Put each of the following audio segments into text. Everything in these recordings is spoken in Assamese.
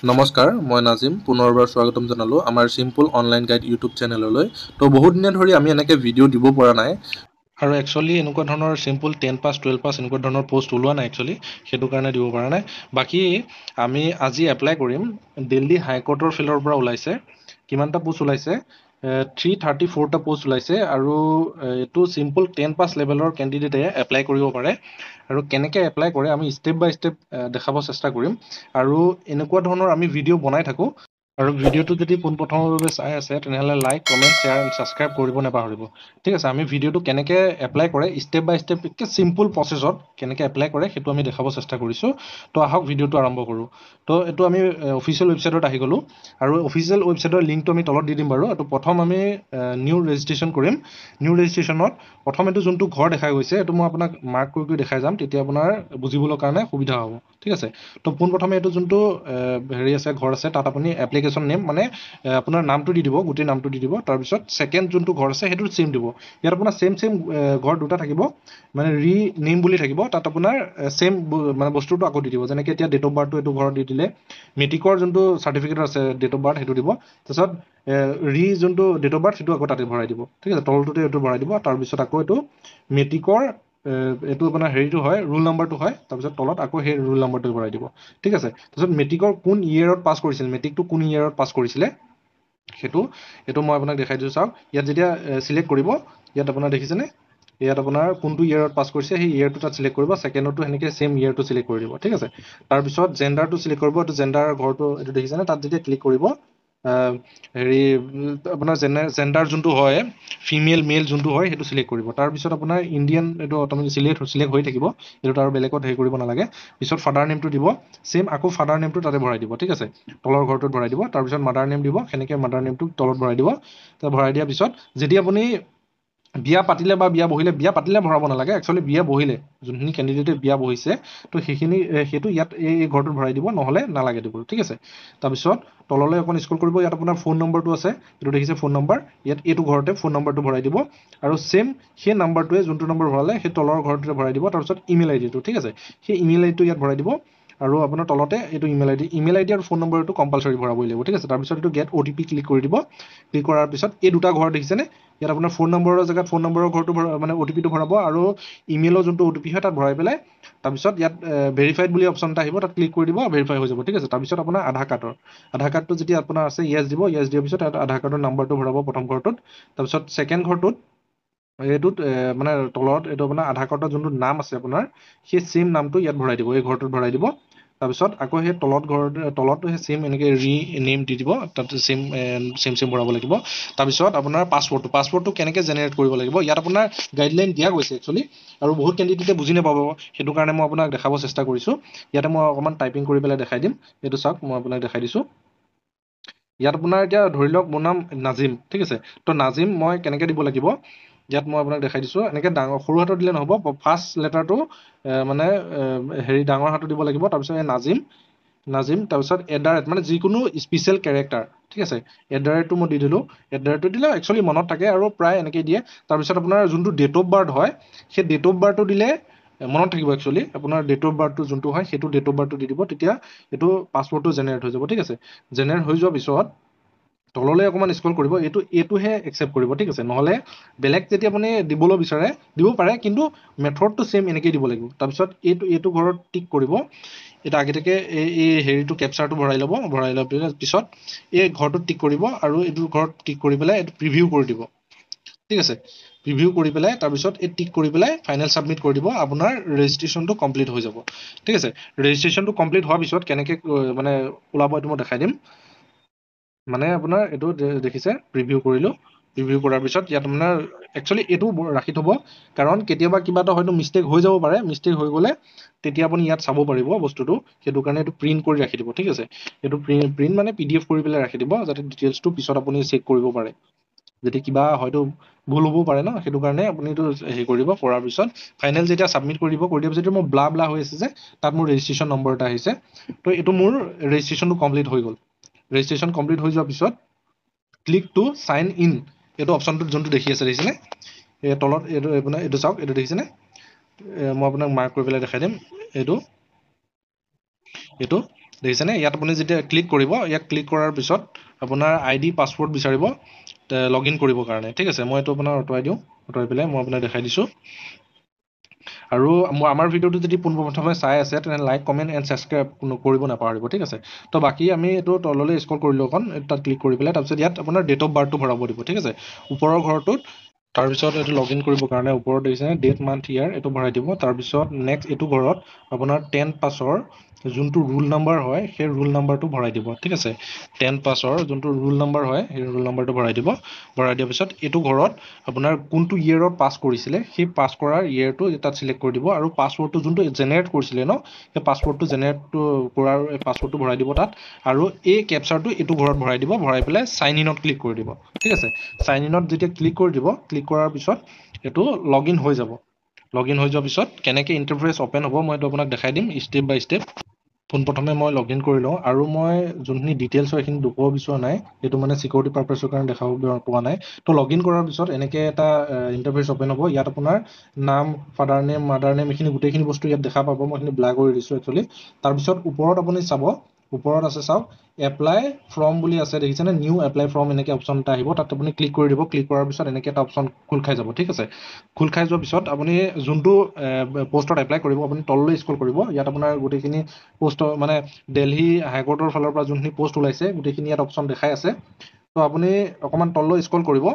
নমস্কাৰ মই নাজিম পুনৰবাৰ স্বাগতম জনালো আমাৰ সিম্পল অনলাইন গাইড ইউটিউব চেনেললৈ তো বহুত দিন ধৰি আমি এনেকৈ ভিডিঅ' দিব পৰা নাই আৰু একচুয়ালি এনেকুৱা ধৰণৰ সিম্পল 10 পাস 12 পাস এনেকুৱা ধৰণৰ পোষ্ট ওলোৱা নাই একচুয়ালি সেইটো কাৰণে দিব পৰা নাই বাকি আমি আজি এপ্লাই কৰিম দিল্লী হাইকোৰ্টৰ ফিল্ডৰ পৰা ওলাইছে কিমানটা পোষ্ট ওলাইছে 334টা পোষ্ট ওলাইছে আৰু এটো সিম্পল 10 পাস লেভেলৰ ক্যান্ডিডেটে এপ্লাই কৰিব পাৰে আৰু কেনেকৈ এপ্লাই কৰে আমি স্টেপ বাই স্টেপ দেখাব চেষ্টা কৰিম আৰু এনেকুৱা ধৰণৰ আমি ভিডিঅ' বনাই থাকো আৰু ভিডিঅ'টো যদি পোনপ্ৰথমভাৱে চাই আছে তেনেহলে like comment share and subscribe কৰিব নাপাহৰিব ঠিক আছে আমি ভিডিঅ'টো কেনেকৈ এপ্লাই কৰে স্টেপ বাই স্টেপ একে সিম্পল প্ৰসেছত কেনেকৈ এপ্লাই কৰে সেইটো আমি দেখাব চেষ্টা কৰিছো তো আহক ভিডিঅ'টো আৰম্ভ কৰো তো এটো আমি অফিচিয়েল ৱেবছাইটত আহি গলো আৰু অফিচিয়েল ৱেবছাইটৰ লিংকটো আমি তলত দি দিম বাৰু এটো প্ৰথম আমি নিউ ৰেজিষ্ট্ৰেচন কৰিম নিউ ৰেজিষ্ট্ৰেচনত প্ৰথম এটো যোনটো ঘৰ দেখাই গৈছে এটো মই আপোনাক মাৰ্ক কৰি দেখাই যাম তেতিয়া আপোনাৰ বুজিবলৈ কাৰণে সুবিধা হ'ব ঠিক আছে তো পোনপ্ৰথমে এটো যোনটো হেৰি আছে ঘৰ আছে তাত আপুনি এপ্লিকেশন নেম মানে আপোনাৰ নামটো দি দিব গোটেই নামটো দি দিব তাৰ পিছত সেকেন্ড যোনটো ঘৰ আছে হেটো সেম দিব ইয়াত আপোনাৰ সেম ঘৰ দুটা থাকিব মানে ৰি নেম বুলি থাকিব তাত আপোনাৰ সেম মানে বস্তুটো আকৌ দি দিব যেনেকৈ এতিয়া ডেট অফ বাৰ্থটো এটো ঘৰত দি দিলে মেট্ৰিকৰ যোনটো সাৰ্টিফিকেট আছে ডেট অফ বাৰ্থ হেটো দিব তাৰপিছত ৰি যোনটো ডেট অফ বাৰ্থ হেটো আকৌ তাতে ভৰাই দিব ঠিক আছে তলটোতে এটো ভৰাই দিব তাৰ পিছত আকৌ এটো মেট্ৰিকৰ এটো আপোনাৰ হেৰিটো হয় ৰোল নাম্বাৰটো হয় তাৰপিছত তলত আকৌ সেই ৰোল নাম্বাৰটো ভৰাই দিব ঠিক আছে তাৰপিছত মেট্ৰিকৰ কোন ইয়েৰত পাছ কৰিছিল মেট্ৰিকটো কোন ইয়েৰত পাছ কৰিছিলে হেতু এটো মই আপোনাক দেখাই দিছো চাওক ইয়াত যেতিয়া সিলেক্ট কৰিব ইয়াত আপোনাৰ দেখিছেনে ইয়াত আপোনাৰ কোনটো ইয়েৰত পাছ কৰিছে সেই ইয়েৰটো তাত সিলেক্ট কৰিব সেকেন্ডটো হেনেকে সেম ইয়েৰটো সিলেক্ট কৰি দিব ঠিক আছে তাৰ পিছত জেন্ডাৰটো সিলেক্ট কৰিব এটো জেন্ডাৰ ঘৰটো এটো দেখিছেনে তাত যেতিয়া ক্লিক কৰিব হেৰি আপোনাৰ জেন্ডাৰ যোনটো হয় ফিমেল মেল যোনটো হয় হেটো সিলেক্ট কৰিব তাৰ পিছত আপোনাৰ ইণ্ডিয়ান এটো অটোমেটিক সিলেক্ট হৈ থাকিব এটো তাৰ বেলেগত হেৰি কৰিব নালাগে পিছত ফাদাৰ নেমটো দিব সেম আকৌ ফাদাৰ নেমটো তাতে ভৰাই দিব ঠিক আছে তলৰ ঘৰটোত ভৰাই দিব তাৰ পিছত মাদাৰ নেম দিব হেনেকে মাদাৰ নেমটো তলত ভৰাই দিব তা ভৰাই দিয়াৰ পিছত যেতিয়া আপুনি বিয়া পাতিলে বা বিয়া বহিলে বিয়া পাতিলে ভৰাব নালাগে একচুয়ালি বিয়া বহিলে যোনখিনি ক্যান্ডিডেটে বিয়া বহিছে তো সেইখিনি হেতু ইয়াত এই ঘৰটোত ভৰাই দিব নহলে নালাগে দিব ঠিক আছে তাৰ পিছত তললৈ অকন স্ক্ৰল কৰিব ইয়াত আপোনাৰ ফোন নম্বৰটো আছে এটো দেখিছে ফোন নম্বৰ ইয়াত এটো ঘৰতে ফোন নম্বৰটো ভৰাই দিব আৰু সেম সেই নাম্বাৰটোৱে যোনটো নম্বৰ ভৰালে সেই তলৰ ঘৰটোতে ভৰাই দিব তাৰ পিছত ইমেইল আইডিটো ঠিক আছে সেই ইমেইল আইডিটো ইয়াত ভৰাই দিব আৰু আপোনাৰ তলতে এটো ইমেইল আইডি আৰু ফোন নম্বৰটো কম্পালসৰি ভৰাবই লাগিব ঠিক আছে তাৰ পিছত এটো গেট ওটিপি ক্লিক কৰি দিব ক্লিক কৰাৰ পিছত এই দুটা ঘৰ দেখিছেনে ইয়াত আপোনাৰ ফোন নম্বৰৰ জেগাত ফোন নম্বৰৰ ঘৰটো মানে ওটিপিটো ভৰাব আৰু ইমেইলৰ যোনটো ওটিপি হয় তাত ভৰাই পেলাই তাৰ পিছত ইয়াত ভেৰিফাইড বুলি অপচন এটা আহিব তাত ক্লিক কৰি দিব ভেৰিফাই হৈ যাব ঠিক আছে তাৰ পিছত আপোনাৰ আধাৰ কাৰ্ডটো যেতিয়া আপোনাৰ আছে ইয়েস দিব ইয়েস দিয়াৰ পিছত আধাৰ কাৰ্ডৰ নাম্বাৰটো ভৰাব প্ৰথম ঘৰটোত তাৰ পিছত সেকেন্ড ঘৰটোত এইটোত মানে তলত এটো আপোনাৰ আধাৰ কাৰ্ডৰ যোনটো নাম আছে আপোনাৰ সেই সেম নামটো ইয়াত ভৰাই দিব এই ঘৰটোত ভৰাই দিব তাৰপিছত আকৌ সেই তলত সেই সেম এনেকে ৰি নেম দি দিব তাত সেম ভৰাব লাগিব তাৰপিছত আপোনাৰ পাছৱৰ্ডটো কেনেকৈ জেনেৰেট কৰিব লাগিব ইয়াত আপোনাৰ গাইডলাইন দিয়া গৈছে একচুয়ালি আৰু বহুত ক্যান্ডিডেটে বুজি নাপাব হেতু কাৰণে মই আপোনাক দেখাব চেষ্টা কৰিছো ইয়াতে মই অকমান টাইপিং কৰি পেলাই দেখাই দিম এটো চাওক মই আপোনাক দেখাই দিছো ইয়াত আপোনাৰ এতিয়া ধৰি লওক মোৰ নাম নাজিম ঠিক আছে তো নাজিম মই কেনেকৈ দিব লাগিব ইয়াত মই আপোনাক দেখাই দিছো এনেকৈ ডাঙৰ সৰু হাতৰ দিলে নহব ফাৰ্স্ট লেটাৰটো মানে হেৰি ডাঙৰ হাতৰ দিব লাগিব তাৰ পিছত নাজিম তাৰপিছত @ মানে যিকোনো স্পেশাল ক্যাৰেক্টাৰ ঠিক আছে @ মই দি দিলো টো দিলে একচুয়ালি মনত থাকে আৰু প্ৰায় এনেকৈ দিয়ে তাৰপিছত আপোনাৰ যোনটো ডেট অফ বাৰ্থ হয় সেই ডেট অফ বাৰ্থটো দিলে মনত থাকিব একচুয়ালি আপোনাৰ ডেট অফ বাৰ্থটো যোনটো হয় সেইটো ডেট অফ বাৰ্থটো দি দিব তেতিয়া এটো পাছৱৰ্ডটো জেনেৰেট হৈ যাব ঠিক আছে জেনেৰেট হৈ যোৱাৰ পিছত তললৈ অকমান স্ক্ৰল কৰিব এটোহে একচেপ্ট কৰিব ঠিক আছে নহলে বেলেগ যেতিয়া আপুনি দিবলৈ বিচাৰে দিব পাৰে কিন্তু মেথডটো সেম এনেকৈ দিব লাগিব তাৰপিছত এটো ঘৰত টিক কৰিব এটা আগেটাকে এই হেৰিটো ক্যাপচাৰটো ভৰাই ল'ব ভৰাই লোৱাৰ পিছত এই ঘৰটোত টিক কৰিব আৰু এটো ঘৰত টিক কৰি পেলাই এটো প্ৰিভিউ কৰি দিব ঠিক আছে প্ৰিভিউ কৰি পেলাই তাৰ পিছত এই টিক কৰি পেলাই ফাইনেল সাবমিট কৰি দিব আপোনাৰ ৰেজিষ্ট্ৰেচনটো কমপ্লিট হৈ যাব ঠিক আছে ৰেজিষ্ট্ৰেচনটো কমপ্লিট হোৱাৰ পিছত কেনেকৈ মানে ওলাব এটো মই দেখাই দিম মানে আপোনাৰ এটো দেখিছে প্ৰিভিউ কৰিলো প্ৰিভিউ কৰাৰ পিছত ইয়াত আপোনাৰ একচুয়ালি এটো ৰাখি থব কাৰণ কেতিয়াবা কিবা এটা হয়তো মিস্টেক হৈ যাব পাৰে মিস্টেক হৈ গলে তেতিয়া আপুনি ইয়াত চাব পাৰিব বস্তুটো হেতু কাৰণে এটো প্ৰিন্ট কৰি ৰাখি দিব ঠিক আছে এটো প্ৰিন্ট মানে পিডিএফ কৰি পেলাই ৰাখি দিব যাতে ডিটেইলছটো পিছত আপুনি চেক কৰিব পাৰে যদি কিবা হয়তো ভুল হ'ব পাৰে ন হেতু কাৰণে আপুনি এটো হেৰি কৰিব কৰাৰ পিছত ফাইনেল যেতিয়া সাবমিট কৰি দিয়াৰ পিছত মোৰ ব্লা হৈ আছে যে তাত মোৰ ৰেজিষ্ট্ৰেচন নম্বৰ এটা আহিছে তো এটো মোৰ ৰেজিষ্ট্ৰেচনটো কমপ্লিট হৈ গল ৰেজিষ্ট্ৰেচন কমপ্লিট হৈ যোৱাৰ পিছত ক্লিক টু সাইন ইন এটো অপচনটো যোনটো দেখি আছে দেখিছেনে এই তলত এটো চাওক এটো দেখিছেনে মই আপোনাক মাৰ্ক কৰি পেলাই দেখাই দিম এটো দেখিছেনে ইয়াত আপুনি যেতিয়া ক্লিক কৰিব ইয়াক ক্লিক কৰাৰ পিছত আপোনাৰ আইডি পাছৱৰ্ড বিচাৰিব লগ ইন কৰিবৰ কাৰণে ঠিক আছে মই এইটো আপোনাৰ অঁতৰাই দিওঁ অঁতৰাই পেলাই মই আপোনাক দেখাই দিছোঁ আৰু আমাৰ ভিডিঅ'টো যদি পোনপ্ৰথমে চাই আছে তেনে লাইক কমেণ্ট এণ্ড ছাবস্ক্ৰাইব কৰিব নাপাহৰিব ঠিক আছে তো বাকী আমি এইটো তললৈ স্ক্ৰল কৰিলোঁ অকণ তাত ক্লিক কৰি পেলাই তাৰপিছত ইয়াত আপোনাৰ ডেট অফ বাৰ্থটো ভৰাব দিব ঠিক আছে ওপৰৰ ঘৰটোত তাৰপিছত এইটো লগ ইন কৰিবৰ কাৰণে ওপৰত দেখিছেনে ডেট মান্থ ইয়াৰ এইটো ভৰাই দিব তাৰপিছত নেক্সট এইটো ঘৰত আপোনাৰ 10 পাছৰ যোনটো ৰুল নাম্বাৰ হয় সেই ৰুল নাম্বাৰটো ভৰাই দিব ঠিক আছে 10 পাছৰ যোনটো ৰুল নাম্বাৰ হয় সেই ৰুল নাম্বাৰটো ভৰাই দিব ভৰাই দিয়াৰ পিছত এইটো ঘৰত আপোনাৰ কোনটো ইয়েৰত পাছ কৰিছিলে সেই পাছ কৰাৰ ইয়েৰটো তাত সিলেক্ট কৰি দিব আৰু পাছৱৰ্ডটো যোনটো জেনেৰেট কৰিছিলে ন সেই পাছৱৰ্ডটো জেনেৰেট কৰাৰ পাছৱৰ্ডটো ভৰাই দিব তাত আৰু এই কেপচাৰটো এইটো ঘৰত ভৰাই দিব ভৰাই পেলাই সাইন ইনত ক্লিক কৰি দিব ঠিক আছে সাইন ইনত যেতিয়া ক্লিক কৰি দিব ক্লিক কৰাৰ পিছত এইটো লগ ইন হৈ যাব লগ ইন হৈ যোৱাৰ পিছত কেনেকৈ ইণ্টাৰফেচ অপেন হ'ব মই এইটো আপোনাক দেখাই দিম ষ্টেপ বাই ষ্টেপ পোনপ্ৰথমে মই লগ ইন কৰি লওঁ আৰু মই যোনখিনি ডিটেইলছ হয় সেইখিনি দেখুৱাব বিচৰা নাই এইটো মানে চিকিউৰিটি পাৰপাছৰ কাৰণে দেখাব পোৱা নাই তো লগ ইন কৰাৰ পিছত এনেকৈ এটা ইণ্টাৰফেচ অপেন হ'ব ইয়াত আপোনাৰ নাম ফাদাৰ নেম মাদাৰ নেম এইখিনি গোটেইখিনি বস্তু ইয়াত দেখা পাব মই এইখিনি ব্লাৰ কৰি দিছোঁ একচুৱেলি তাৰপিছত ওপৰত আপুনি চাব ওপৰত আছে চাওক এপ্লাই ফৰ্ম বুলি আছে দেখিছেনে নিউ এপ্লাই ফৰ্ম এনেকৈ অপশ্যন এটা আহিব তাত আপুনি ক্লিক কৰি দিব ক্লিক কৰাৰ পিছত এনেকৈ এটা অপশ্যন খোল খাই যাব ঠিক আছে খোল খাই যোৱাৰ পিছত আপুনি যোনটো পোষ্টত এপ্লাই কৰিব আপুনি তললৈ স্ক্ৰল কৰিব ইয়াত আপোনাৰ গোটেইখিনি পোষ্ট মানে দিল্লী হাইকোৰ্টৰ ফালৰ পৰা যোনখিনি পোষ্ট ওলাইছে গোটেইখিনি ইয়াত অপশ্যন দেখাই আছে তো আপুনি অকণমান তললৈ স্ক্ৰল কৰিব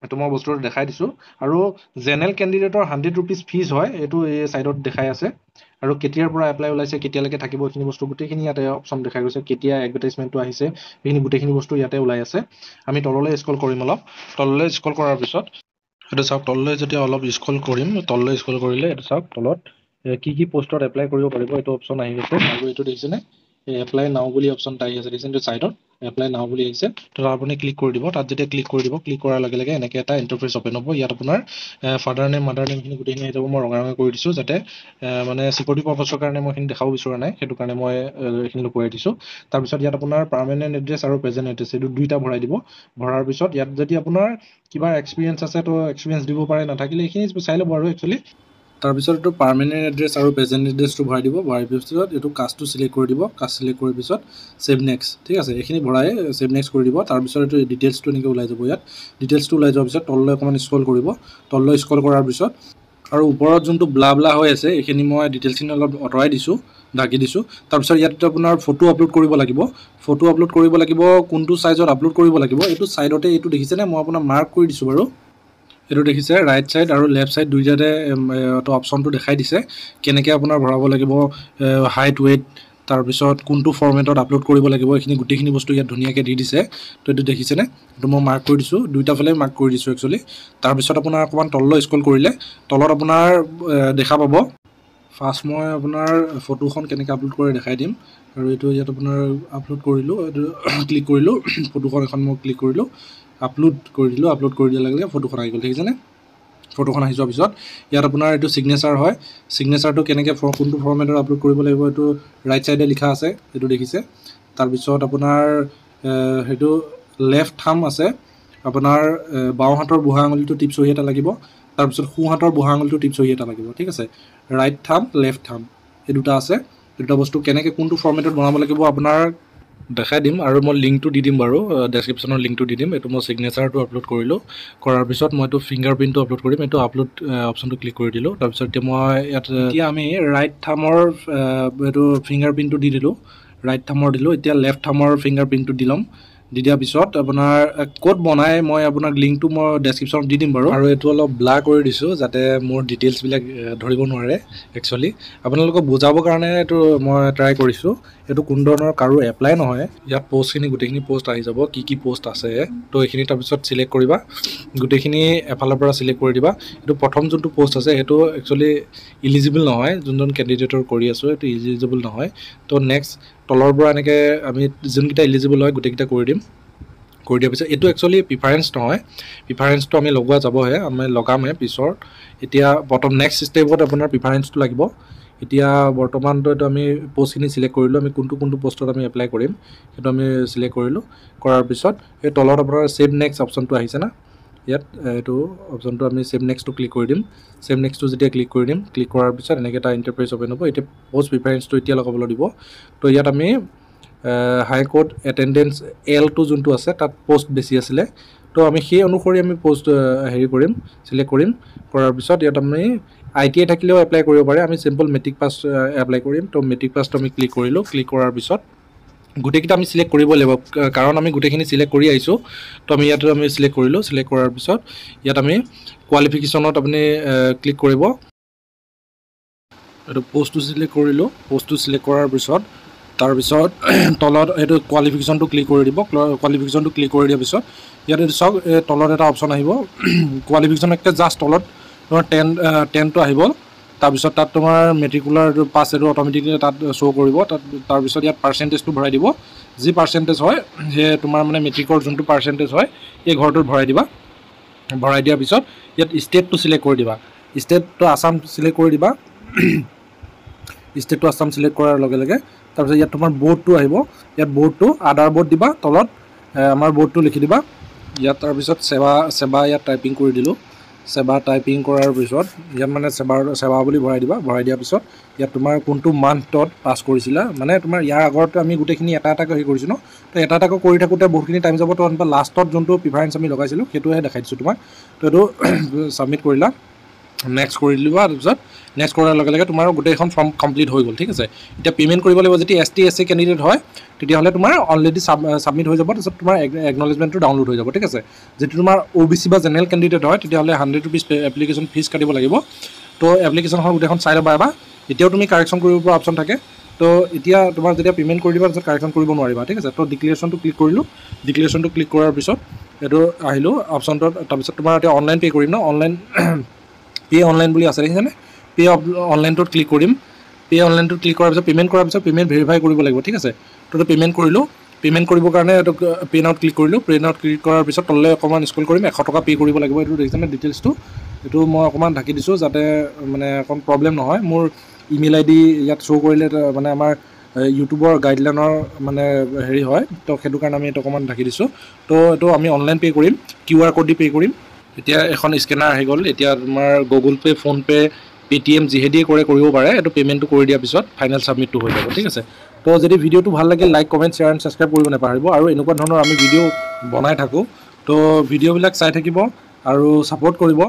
এইটো মই বস্তুটো দেখাই দিছোঁ আৰু জেনেৰেল কেণ্ডিডেটৰ 100 ৰুপিজ ফিজ হয় এইটো এই ছাইডত দেখাই আছে আৰু কেতিয়াৰ পৰা এপ্লাই ওলাইছে কেতিয়ালৈকে থাকিব এইখিনি বস্তু গোটেইখিনি ইয়াতে অপশ্যন দেখাই গৈছে কেতিয়া এডভাৰটাইজমেণ্টটো আহিছে এইখিনি গোটেইখিনি বস্তু ইয়াতে ওলাই আছে আমি তললৈ স্ক্ৰল কৰিম অলপ তললৈ স্ক্ৰল কৰাৰ পিছত এইটো চাওক তললৈ যেতিয়া অলপ স্ক্ৰল কৰিম তললৈ স্ক্ৰল কৰিলে এইটো চাওক তলত কি পোষ্টত এপ্লাই কৰিব পাৰিব এইটো অপশ্যন আহি গৈছে আৰু এইটো দেখিছেনে এপ্লাই নাও বুলি অপশ্যন এটা আহি আছে দেখিছেনে ছাইডত এপ্লাই নাও বুলি আহিছে তো আপুনি ক্লিক কৰি দিব তাত যেতিয়া ক্লিক কৰি দিব ক্লিক কৰাৰ লগে লগে এনেকৈ এটা ইণ্টাৰফেচ অপেন হ'ব ইয়াত আপোনাৰ ফাদাৰ নেম মাদাৰ নেমখিনি গোটেইখিনি আহি যাব মই ৰঙা ৰঙা কৰি দিছোঁ যাতে মানে চিকিউৰিটি পাৰপাছৰ কাৰণে মই এইখিনি দেখাব বিচৰা নাই সেইটো কাৰণে মই এইখিনি লুকুৱাই দিছোঁ তাৰপিছত ইয়াত আপোনাৰ পাৰ্মানেণ্ট এড্ৰেছ আৰু প্ৰেজেণ্ট এড্ৰেছ এইটো দুইটা ভৰাই দিব ভৰাৰ পিছত ইয়াত যদি আপোনাৰ কিবা এক্সপিৰিয়েঞ্চ আছে তো এক্সপিৰিয়েঞ্চ দিব পাৰে নাথাকিলে এইখিনি চাই ল'ব আৰু একচুৱেলি তাৰপিছত এইটো পাৰ্মানেণ্ট এড্ৰেছ আৰু প্ৰেজেণ্ট এড্ৰেছটো ভৰাই দিব ভৰাই পিছত এইটো কাষ্টটো চিলেক্ট কৰি দিব কাষ্ট চিলেক্ট কৰাৰ পিছত ছেভ নেক্সট ঠিক আছে এইখিনি ভৰাই ছেভ নেক্সট কৰি দিব তাৰপিছত এইটো ডিটেইলছটো এনেকৈ ওলাই যাব ইয়াত ডিটেইলছটো ওলাই যোৱাৰ পিছত তললৈ অকণমান স্ক্ৰল কৰিব তললৈ স্ক্ৰল কৰাৰ পিছত আৰু ওপৰত যোনটো ব্লা ব্লা হৈ আছে এইখিনি মই ডিটেইলছখিনি অলপ আঁতৰাই দিছোঁ ঢাকি দিছোঁ তাৰপিছত ইয়াত আপোনাৰ ফটো আপলোড কৰিব লাগিব কোনটো ছাইজত আপলোড কৰিব লাগিব এইটো ছাইডতে এইটো দেখিছেনে মই আপোনাৰ মাৰ্ক কৰি দিছোঁ বাৰু এইটো দেখিছে ৰাইট ছাইড আৰু লেফ্ট ছাইড দুইটাতে অপশ্যনটো দেখাই দিছে কেনেকৈ আপোনাৰ ভৰাব লাগিব হাইট ৱেইট তাৰপিছত কোনটো ফৰ্মেটত আপলোড কৰিব লাগিব এইখিনি গোটেইখিনি বস্তু ইয়াত ধুনীয়াকৈ দি দিছে তো এইটো দেখিছেনে এইটো মই মাৰ্ক কৰি দিছোঁ দুইটা ফালে মাৰ্ক কৰি দিছোঁ একচুৱেলি তাৰপিছত আপোনাৰ অকণমান তললৈ স্ক্ৰল কৰিলে তলত আপোনাৰ দেখা পাব ফাৰ্ষ্ট মই আপোনাৰ ফটোখন কেনেকৈ আপলোড কৰি দেখাই দিম আৰু এইটো ইয়াত আপোনাৰ আপলোড কৰিলোঁ এইটো ক্লিক কৰিলোঁ ফটোখন এখন মই ক্লিক কৰিলোঁ আপলোড কৰি দিলোঁ আপলোড কৰি দিয়াৰ লগে লগে ফটোখন আহি গ'ল দেখিছেনে ফটোখন আহি যোৱাৰ পিছত ইয়াত আপোনাৰ এইটো ছিগনেচাৰ হয় ছিগনেচাৰটো কেনেকৈ কোনটো ফৰ্মেটত আপলোড কৰিব লাগিব এইটো ৰাইট ছাইডে লিখা আছে এইটো দেখিছে তাৰপিছত আপোনাৰ সেইটো লেফ্ট থাম্ব আছে আপোনাৰ বাওঁ হাতৰ বুঢ়া আঙুলিটো টিপ চহী এটা লাগিব তাৰপিছত সোঁ হাতৰ বুঢ়া আঙুলিটো টিপ চহী এটা লাগিব ঠিক আছে ৰাইট থাম্ব লেফ্ট থাম্ব এই দুটা আছে এই দুটা বস্তু কেনেকৈ কোনটো ফৰ্মেটত বনাব লাগিব আপোনাৰ দেখাই দিম আৰু মই লিংকটো দি দিম বাৰু ডেছক্ৰিপশ্যনৰ লিংকটো দি দিম এইটো মই ছিগনেচাৰটো আপলোড কৰিলোঁ কৰাৰ পিছত মই এইটো ফিংগাৰ প্ৰিণ্টটো আপলোড কৰিম এইটো আপলোড অপশ্যনটো ক্লিক কৰি দিলোঁ তাৰপিছত এতিয়া মই এতিয়া আমি ৰাইট থামৰ এইটো ফিংগাৰ প্ৰিণ্টটো দি দিলোঁ ৰাইট থামৰ দিলোঁ এতিয়া লেফ্ট থামৰ ফিংগাৰ প্ৰিণ্টটো দি ল'ম দি দিয়াৰ পিছত আপোনাৰ ক'ত বনাই মই আপোনাক লিংকটো মই ডেছক্ৰিপশ্যনত দি দিম বাৰু আৰু এইটো অলপ ব্লাৰ কৰি দিছোঁ যাতে মোৰ ডিটেইলছবিলাক ধৰিব নোৱাৰে একচুৱেলি আপোনালোকক বুজাবৰ কাৰণে এইটো মই ট্ৰাই কৰিছোঁ এইটো কোনো ধৰণৰ কাৰো এপ্লাই নহয় ইয়াত পোষ্টখিনি গোটেইখিনি পোষ্ট আহি যাব কি পোষ্ট আছে তো এইখিনি তাৰপিছত চিলেক্ট কৰিবা গোটেইখিনি এফালৰ পৰা চিলেক্ট কৰি দিবা এইটো প্ৰথম যোনটো পোষ্ট আছে সেইটো একচুৱেলি ইলিজিবল নহয় যোনজন কেণ্ডিডেটৰ কৰি আছোঁ এইটো ইলিজিবল নহয় তো নেক্সট তলৰ পৰা এনেকৈ আমি যোনকেইটা ইলিজিবল হয় গোটেইকেইটা কৰি দিম কৰি দিয়াৰ পিছত এইটো একচুৱেলি প্ৰিফাৰেঞ্চ নহয় প্ৰিফাৰেঞ্চটো আমি লগোৱা যাবহে আমি লগামহে পিছৰ এতিয়া প্ৰথম নেক্সট ষ্টেপত আপোনাৰ প্ৰিফাৰেঞ্চটো লাগিব এতিয়া বৰ্তমানটো এইটো আমি পোষ্টখিনি চিলেক্ট কৰিলোঁ আমি কোনটো পোষ্টত আমি এপ্লাই কৰিম সেইটো আমি চিলেক্ট কৰিলোঁ কৰাৰ পিছত এই তলত আপোনাৰ ছেভ নেক্সট অপশ্যনটো আহিছে না ইয়াত এইটো অপশ্যনটো আমি ছেভ নেক্সটটো ক্লিক কৰি দিম ছেভ নেক্সটটো যেতিয়া ক্লিক কৰি দিম ক্লিক কৰাৰ পিছত এনেকৈ এটা ইণ্টাৰফেচ অ'পেন হ'ব এতিয়া পোষ্ট প্ৰিফাৰেঞ্চটো এতিয়া লগাবলৈ দিব তো ইয়াত আমি হাই কোৰ্ট এটেণ্ডেঞ্চ এলটো যোনটো আছে তাত পোষ্ট বেছি আছিলে তো আমি সেই অনুসৰি আমি পোষ্ট হেৰি কৰিম চিলেক্ট কৰিম কৰাৰ পিছত ইয়াত আমি ITI থাকিলেও এপ্লাই কৰিব পাৰে আমি চিম্পল মেট্ৰিক পাছ এপ্লাই কৰিম তো মেট্ৰিক পাছটো আমি ক্লিক কৰিলোঁ ক্লিক কৰাৰ পিছত গোটেইকেইটা আমি চিলেক্ট কৰিব লাগিব কাৰণ আমি গোটেইখিনি চিলেক্ট কৰি আহিছোঁ তো আমি ইয়াত আমি চিলেক্ট কৰিলোঁ চিলেক্ট কৰাৰ পিছত ইয়াত আমি কোৱালিফিকেশ্যনত আপুনি ক্লিক কৰিব এইটো পোষ্টটো চিলেক্ট কৰিলোঁ পোষ্টটো চিলেক্ট কৰাৰ পিছত তাৰপিছত তলত এইটো কোৱালিফিকেশ্যনটো ক্লিক কৰি দিব কোৱালিফিকেশ্যনটো ক্লিক কৰি দিয়াৰ পিছত ইয়াত এইটো চাওক তলত এটা অপশ্যন আহিব কোৱালিফিকেশ্যন একে জাষ্ট তলত তোমাৰ 10টো আহিব তাৰপিছত তাত তোমাৰ মেট্ৰিকুলাৰ পাছ এইটো অট'মেটিকলি তাত শ্ব' কৰিব তাত তাৰপিছত ইয়াত পাৰ্চেণ্টেজটো ভৰাই দিব যি পাৰ্চেণ্টেজ হয় সেই তোমাৰ মানে মেট্ৰিকৰ যোনটো পাৰ্চেণ্টেজ হয় এই ঘৰটোত ভৰাই দিবা ভৰাই দিয়াৰ পিছত ইয়াত ষ্টেটটো চিলেক্ট কৰি দিবা ষ্টেটটো আছাম চিলেক্ট কৰি দিবা ষ্টেটটো আছাম চিলেক্ট কৰাৰ লগে লগে তাৰপিছত ইয়াত তোমাৰ বোৰ্ডটো আহিব ইয়াত বোৰ্ডটো আধাৰ বোৰ্ড দিবা তলত আমাৰ বোৰ্ডটো লিখি দিবা ইয়াত তাৰপিছত সেৱা ইয়াত টাইপিং কৰি দিলোঁ সেৱা টাইপিং কৰাৰ পিছত ইয়াত মানে সেৱা বুলি ভৰাই দিবা ভৰাই দিয়াৰ পিছত ইয়াত তোমাৰ কোনটো মান্থত পাছ কৰিছিলা মানে তোমাৰ ইয়াৰ আগত আমি গোটেইখিনি এটা এটাকৈ হেৰি কৰিছোঁ ন তো এটা এটাকৈ কৰি থাকোঁতে বহুতখিনি টাইম যাব তো লাষ্টত যোনটো প্ৰিফাৰেঞ্চ আমি লগাইছিলোঁ সেইটোহে দেখাই দিছোঁ তোমাক তো এইটো ছাবমিট কৰিলা নেক্সট কৰি দিবা তাৰপিছত নেক্সট কৰাৰ লগে লগে তোমাৰ গোটেইখন ফৰ্ম কমপ্লিট হৈ গ'ল ঠিক আছে এতিয়া পে'মেণ্ট কৰিব লাগিব যেতিয়া ST SC কেণ্ডিডেট হয় তেতিয়াহ'লে তোমাৰ অলৰেডি ছাবমিট হৈ যাব তাৰপিছত তোমাৰ একনলেজমেণ্টটো ডাউনলোড হৈ যাব ঠিক আছে যদি তোমাৰ OBC বা জেনেৰেল কেণ্ডিডেট হয় তেতিয়াহ'লে 100 rupees এপ্লিকেশ্যন ফিজ কাটিব লাগিব তো এপ্লিকেশ্যনখন গোটেইখন চাই ল'বা এবাৰ এতিয়াও তুমি কাৰেকশ্যন কৰিব পৰা অপশ্যন থাকে তো এতিয়া তোমাৰ যেতিয়া পে'মেণ্ট কৰি দিবা তাৰপিছত কাৰেকশ্যন কৰিব নোৱাৰিবা ঠিক আছে তো ডিক্লেৰেশ্যনটো ক্লিক কৰিলোঁ ডিক্লেৰেশ্যনটো ক্লিক কৰাৰ পিছত এইটো আহিলোঁ অপশ্যনটোত তাৰপিছত তোমাৰ এতিয়া অনলাইন পে' কৰিম ন অনলাইন পে' অনলাইন বুলি আছে দেখিছেনে পে' অনলাইনটোত ক্লিক কৰিম পে' অনলাইনটোত ক্লিক কৰাৰ পিছত পে'মেণ্ট কৰাৰ পিছত পে'মেণ্ট ভেৰিফাই কৰিব লাগিব ঠিক আছে তো পে'মেণ্ট কৰিলোঁ পে'মেণ্ট কৰিবৰ কাৰণে এইটো পে' নাওত ক্লিক কৰিলোঁ পে' নাওত ক্লিক কৰাৰ পিছত তললৈ অকণমান স্ক্ৰল কৰিম 100 টকা পে' কৰিব লাগিব এইটো দেখিছেনে ডিটেইলছটো এইটো মই অকণমান ঢাকি দিছোঁ যাতে মানে অকণ প্ৰব্লেম নহয় মোৰ ইমেইল ID ইয়াত শ্ব' কৰিলে মানে আমাৰ ইউটিউবৰ গাইডলাইনৰ মানে হেৰি হয় তো সেইটো কাৰণে আমি এইটো অকণমান ঢাকি দিছোঁ তো এইটো আমি অনলাইন পে' কৰিম QR কোড দি পে' কৰিম এতিয়া এখন স্কেনাৰ আহি গ'ল এতিয়া তোমাৰ গুগল পে' ফোনপে' Paytm যিহেদিয়ে কৰিব পাৰে এইটো পে'মেণ্টটো কৰি দিয়াৰ পিছত ফাইনেল ছাবমিটটো হৈ যাব ঠিক আছে তো যদি ভিডিঅ'টো ভাল লাগে like comment share and subscribe কৰিব নাপাহৰিব আৰু এনেকুৱা ধৰণৰ আমি ভিডিঅ' বনাই থাকোঁ তো ভিডিঅ'বিলাক চাই থাকিব আৰু ছাপোৰ্ট কৰিব